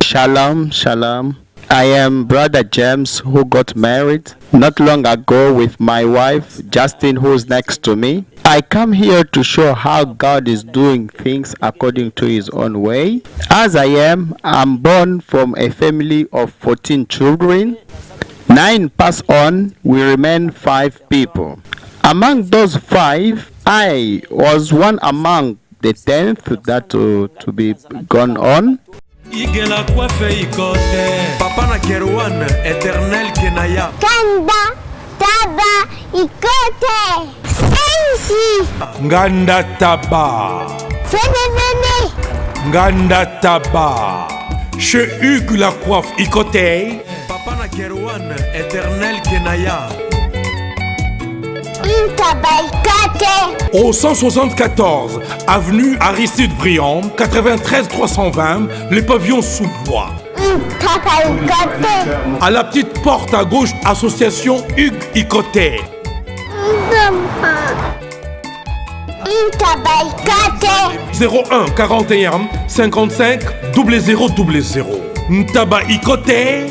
Shalom, shalom. I am Brother James who got married not long ago with my wife, Justin, who's next to me. I come here to show how God is doing things according to his own way. As I'm born from a family of 14 children. 9 pass on, we remain 5 people. Among those 5, I was one among the 10th that to be gone on. Igela coiffe ikote Papa na Kerouan, éternel Kenaya Kanda, taba, ikote Sensi Nganda Taba Fenenene Nganda Taba Chez Hugues la coiffe ikote Papa na Kerouan, éternel Kenaya Au 174 avenue Aristide Briand, 93 320, le pavillon sous bois. À la petite porte à gauche, association Hugues Ikoté. 01 41 55 0000. Ntaba Ikoté.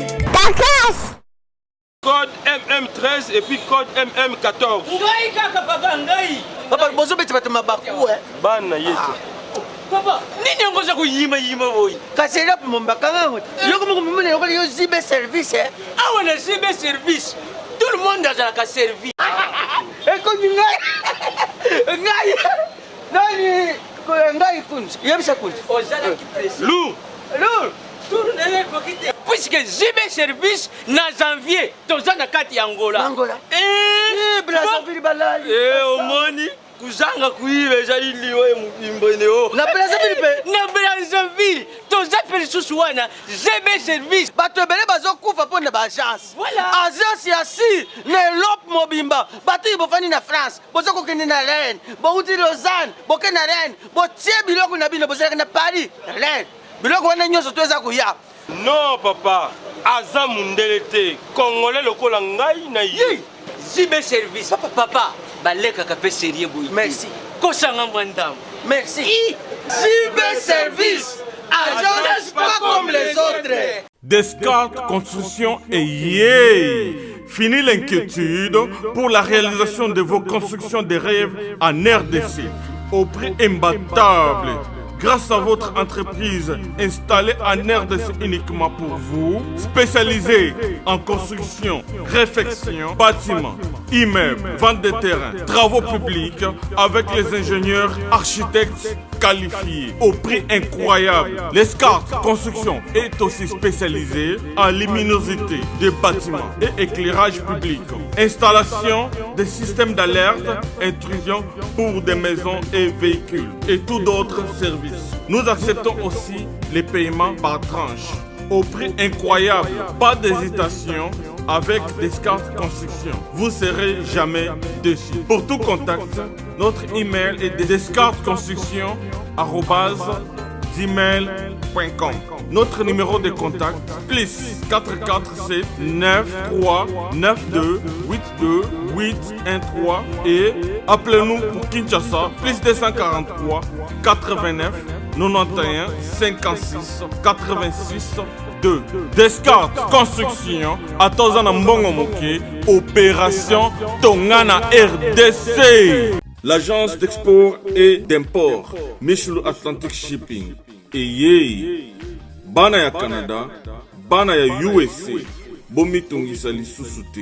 Code MM13 et puis code MM14. Ngai kaka papa ngai. Papa bozo beti batu mabaku Bana yetu. Papa, nini ngoza kuyima boy? Kasi là pour mon bakanga. Yoko mo mumene yoko yo zibe service Awa na zibe service. Tout le monde a ka servi. Eko ngai. Ngai. Nani ko ngai kunzi. Yebisa kunzi. Ozala ki presse. Lou. Puisque zibe service na janvier, toza na kati Angola. Angola. Brazzaville balali. Omoni kuzanga kuiba ezali we mbimboneo. Na Brazzaville pe. Na Brazzaville, toza pelisusu wana zibe service. Bato ebele bazokufa pona ba agence. Voilà. Agence ya si na Europe mobimba. Bato bofani na France. Bozo ko kende na Rennes. Bo uti Lausanne, bo ke na Rennes. Bo tie biloko na bino bozo na Paris, Rennes. Biloko wana nyonso toza kuya. Non papa, aza mundele te. Congolais lokola ngai na ye. Zibe service. Papa, baleka ka pe sérieux boy. Merci. Kosanga mwandam. Merci. Zibe service. Agence pas comme les autres. Descartes Construction et yeah! Fini l'inquiétude pour la réalisation de vos constructions de rêves en RDC au prix imbattable. Grâce à votre entreprise installée en RDC uniquement pour vous, spécialisée en construction, réfection, bâtiments, immeubles, vente de terrains, travaux publics, avec les ingénieurs architectes qualifiés au prix incroyable. Descartes Construction est aussi spécialisée en luminosité des bâtiments et éclairage public, installation des systèmes d'alerte, intrusion pour des maisons et véhicules et tout d'autres services. Nous acceptons aussi les paiements par tranche au prix incroyable. Pas d'hésitation avec Descartes Construction. Vous serez jamais déçus. Pour tout contact, notre email est descartesconstruction@gmail.com. Notre numéro de contact plus 447 93 92 82 813 et appelez-nous pour Kinshasa plus 243 89 91 56 86 2. Descartes Construction à Tozana Mbongo Moké, opération Tongana RDC. L'agence d'export et d'import Michelo Atlantic Shipping et yé bana ya Canada, bana ya USA, bomi tongisa lisusu te.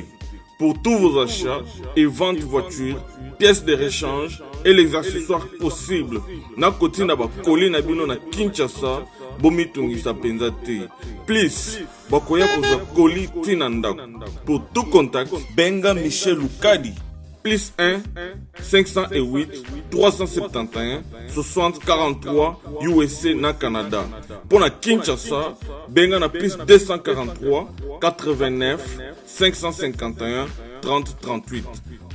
Pour tous vos achats et ventes de voitures, pièces de rechange et les accessoires possibles. Na koti na ba koli na bino na Kinshasa, bomi tongisa penza te. Please, bakoya koza koli tina ndako. Pour tout contact, benga Michel Lukadi. Plus 1 508 371 60 43 USA na Canada. Pour la Kinshasa, benga na plus 243 89 551 30 38.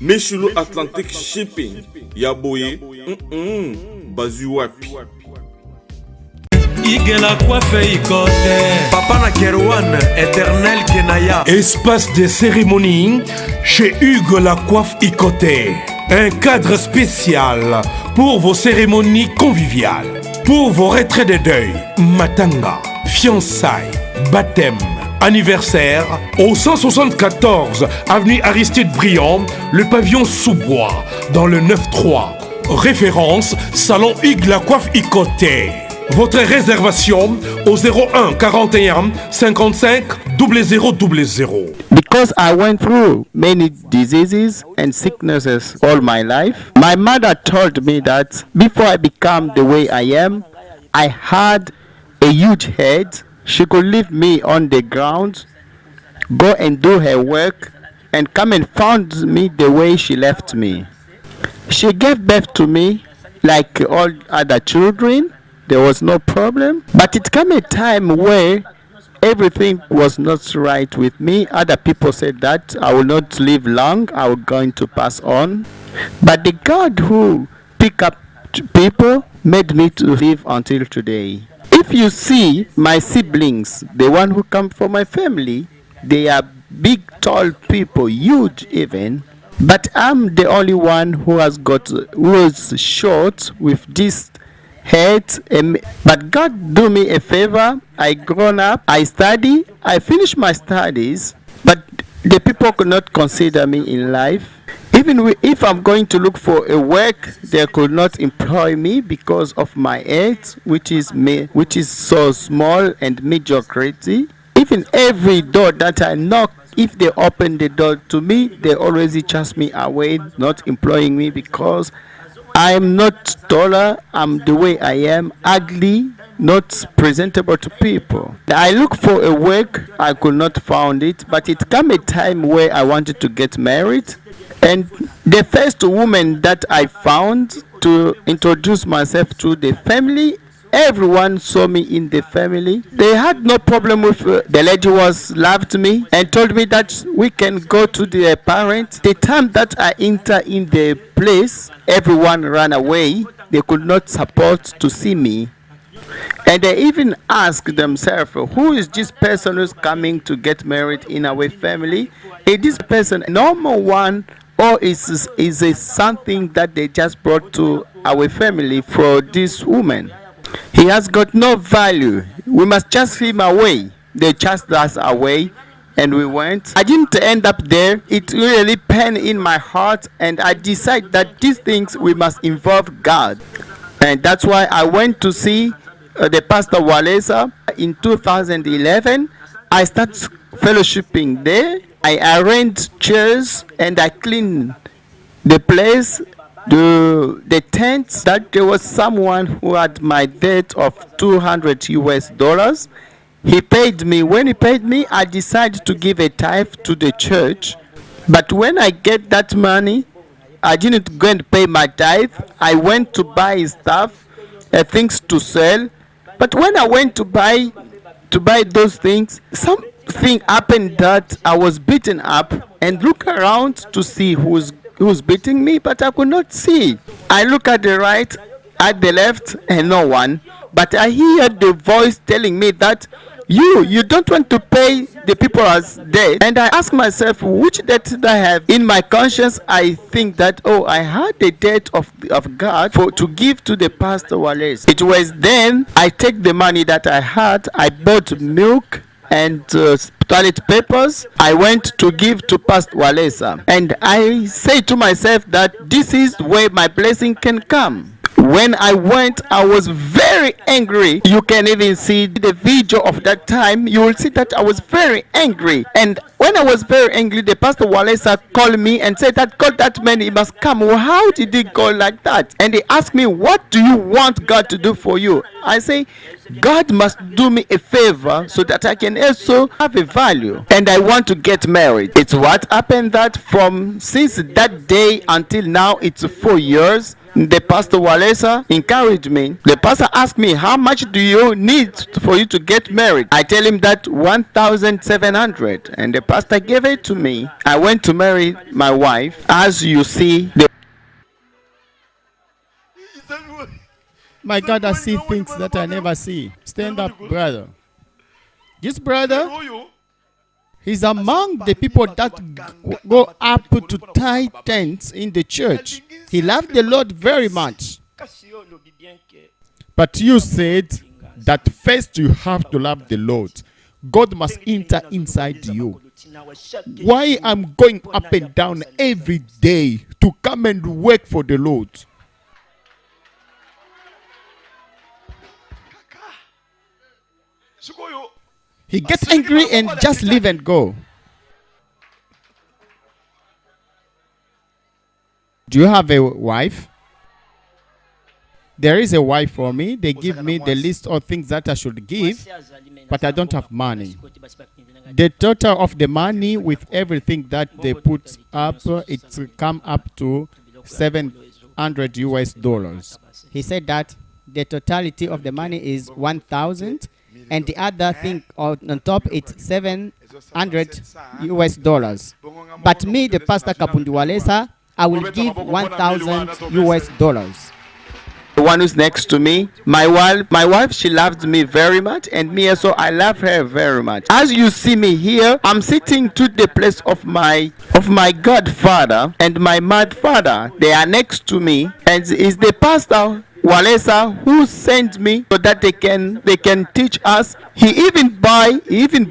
Michelo Atlantic Shipping. Yaboye, bazu wapi. Igela coiffe ikote Papa na Kerouan, éternel Kenaya. Espace de cérémonie chez Hugues la coiffe Ikoté. Un cadre spécial pour vos cérémonies conviviales. Pour vos retraits de deuil, matanga, fiançailles, baptême, anniversaire, au 174 avenue Aristide Briand, le pavillon sous-bois, dans le 9-3. Référence, Salon Hugues la Coiffe Icoté. Votre réservation au 01 41 55 0000. Because I went through many diseases and sicknesses all my life, my mother told me that before I become the way I am, I had a huge head. She could leave me on the ground, go and do her work, and come and found me the way she left me. She gave birth to me like all other children. There was no problem. But it came a time where everything was not right with me. Other people said that I will not live long. I was going to pass on. But the God who pick up people made me to live until today. If you see my siblings, the one who come from my family, they are big, tall people, huge even. But I'm the only one who was short with this head. But God do me a favor. I grown up, I study, I finished my studies, but the people could not consider me in life. Even if I'm going to look for a work, they could not employ me because of my age, which is so small and mediocrity. Even every door that I knock, if they open the door to me, they always chase me away, not employing me because I'm not taller, I'm the way I am, ugly, not presentable to people. I look for a work, I could not find it, but it came a time where I wanted to get married. And the first woman that I found to introduce myself to the family, everyone saw me in the family. They had no problem with the lady loved me and told me that we can go to the parents. The time that I enter in the place, everyone ran away. They could not support to see me. And they even asked themselves, who is this person who's coming to get married in our family? Is this person a normal one, or is it something that they just brought to our family for this woman? He has got no value. We must chase him away. They chased us away and we went. I didn't end up there. It really pained in my heart, and I decided that these things we must involve God. And that's why I went to see the Pastor Walesa in 2011. I started fellowshipping there. I arranged chairs and I cleaned the place, the tents. That there was someone who had my debt of $200. He paid me. When he paid me, I decided to give a tithe to the church. But when I get that money, I didn't go and pay my tithe. I went to buy stuff, things to sell. But when I went to buy those things, something happened that I was beaten up, and look around to see who's beating me, but I could not see. I look at the right, at the left, and no one. But I hear the voice telling me that you don't want to pay the people as debt. And I ask myself, which debt did I have? In my conscience, I think that, I had the debt of God to give to the Pastor Wallace. It was then I take the money that I had, I bought milk and toilet papers. I went to give to Pastor Walesa, and I say to myself that this is where my blessing can come. When I went, I was very angry. You can even see the video of that time. You will see that I was very angry. And when I was very angry, the Pastor Walesa called me and said that God, that man, he must come. Well, how did he go like that? And he asked me, what do you want God to do for you? I say, God must do me a favor so that I can also have a value. And I want to get married. It's what happened that since that day until now, it's 4 years. The Pastor Walesa encouraged me. The pastor asked me, how much do you need for you to get married? I tell him that 1,700, and the pastor gave it to me. I went to marry my wife. As you see, my God, I see things that I never see. Stand up, brother. This brother, he's among the people that go up to tie tents in the church. He loved the Lord very much. But you said that first you have to love the Lord. God must enter inside you. Why I'm going up and down every day to come and work for the Lord? He gets angry and just leave and go. Do you have a wife? There is a wife for me. They give me the list of things that I should give, but I don't have money. The total of the money with everything that they put up, it's come up to $700. He said that the totality of the money is 1,000, and the other thing on top it's $700. But me, the Pastor Kapundi Walesa, I will give $1,000. The one who's next to me, my wife, she loved me very much, and me also, I love her very much. As you see me here, I'm sitting to the place of my godfather and my mad father. They are next to me, and it's the Pastor Walesa who sent me so that they can teach us. He even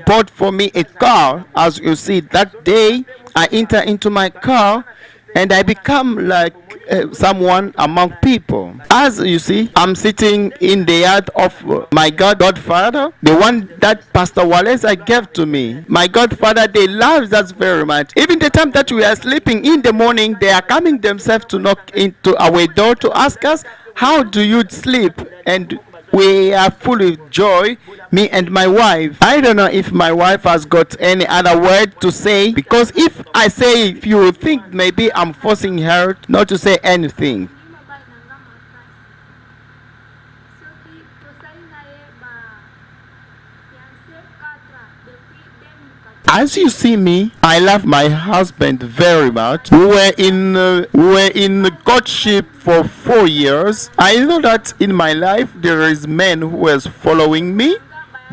bought for me a car. As you see, that day I enter into my car and I become like someone among people. As you see, I'm sitting in the yard of my godfather, the one that Pastor Walesa gave to me. My godfather, they love us very much. Even the time that we are sleeping in the morning, they are coming themselves to knock into our door to ask us, how do you sleep? And we are full of joy, me and my wife. I don't know if my wife has got any other word to say, because if I say, if you think maybe I'm forcing her not to say anything. As you see me, I love my husband very much. We were in courtship for 4 years. I know that in my life there is men who is following me.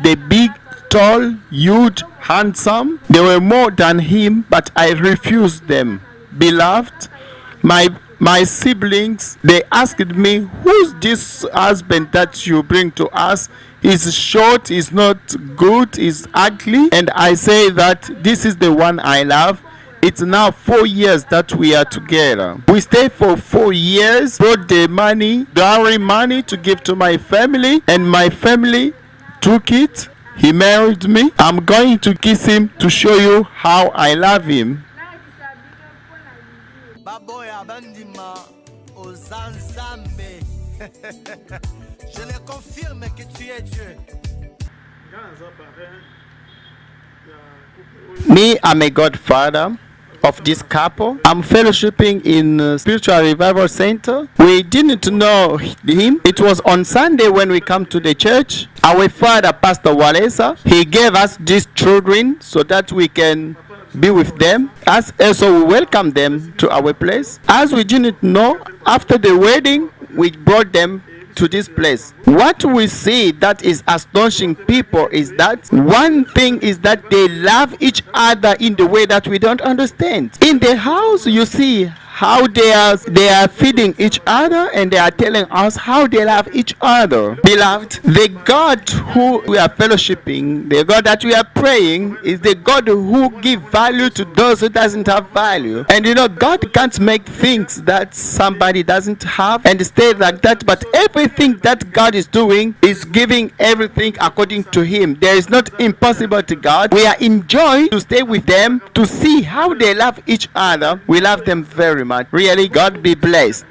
They big, tall, huge, handsome. They were more than him, but I refused them. Beloved, my siblings, they asked me, who's this husband that you bring to us? He's short, he's not good, he's ugly. And I say that this is the one I love. It's now 4 years that we are together. We stayed for 4 years, brought the money, dowry money to give to my family, and my family took it. He married me. I'm going to kiss him to show you how I love him. Je le confirme que tu es Dieu. Me, I'm a godfather of this couple. I'm fellowshipping in Spiritual Revival Center. We didn't know him. It was on Sunday when we come to the church. Our father, Pastor Walesa, he gave us these children so that we can be with them. As also we welcome them to our place. As we didn't know, after the wedding, we brought them to this place. What we see that is astonishing people is that one thing is that they love each other in the way that we don't understand. In the house, you see how they are feeding each other, and they are telling us how they love each other. Beloved, the God who we are fellowshipping, the God that we are praying, is the God who gives value to those who doesn't have value. And you know, God can't make things that somebody doesn't have and stay like that, but everything that God is doing is giving everything according to him. There is not impossible to God. We are enjoying to stay with them, to see how they love each other. We love them very much. Really, God be blessed.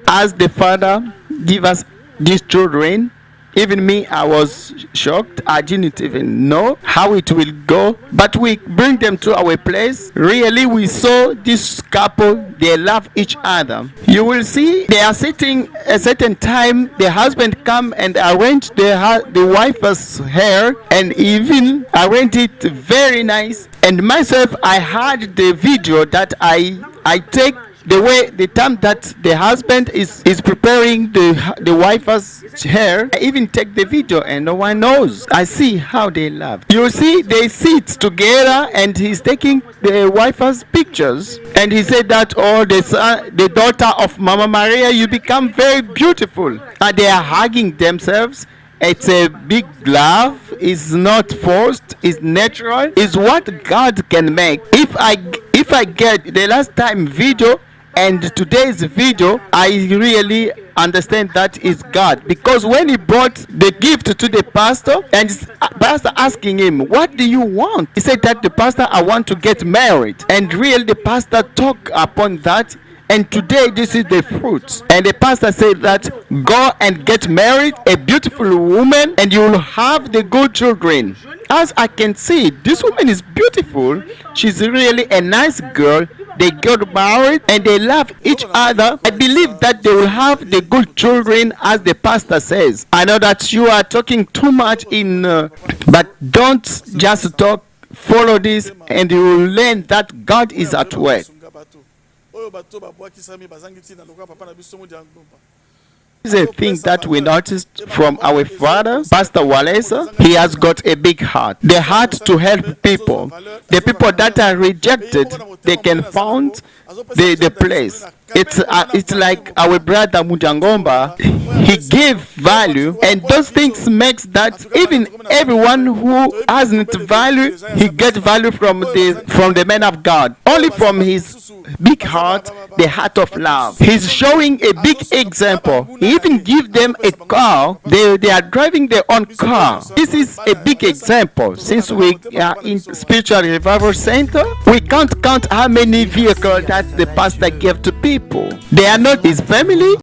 As the Father give us these children, Even me, I was shocked. I didn't even know how it will go. But we bring them to our place. Really, we saw this couple, they love each other. You will see they are sitting a certain time. The husband come and arrange the wife's hair and even arrange it very nice. And myself, I had the video that I take the time that the husband is preparing the wife's hair. I even take the video and no one knows. I see how they love. You see, they sit together and he's taking the wife's pictures and he said that, oh, the daughter of Mama Maria, you become very beautiful. And they are hugging themselves. It's a big love. It's not forced. It's natural. It's what God can make. If I get the last time video and today's video, I really understand that is God, because when he brought the gift to the pastor and pastor asking him, what do you want? He said that the pastor, I want to get married, and really the pastor talked upon that. And today this is the fruit. And the pastor said that go and get married, a beautiful woman, and you will have the good children. As I can see, this woman is beautiful. She's really a nice girl. They got married and they love each other. I believe that they will have the good children, as the pastor says. I know that you are talking too much but don't just talk. Follow this and you will learn that God is at work. Is a thing that we noticed from our father, Pastor Walesa. He has got a big heart. The heart to help people. The people that are rejected, they can found the place. It's like our brother Mujangomba. He gave value, and those things makes that even everyone who hasn't value, he get value from the man of God. Only from his big heart, the heart of love. He's showing a big example. He even give them a car. They are driving their own car. This is a big example. Since we are in Spiritual Revival Center, we can't count how many vehicles that the pastor gave to people. They are not his family.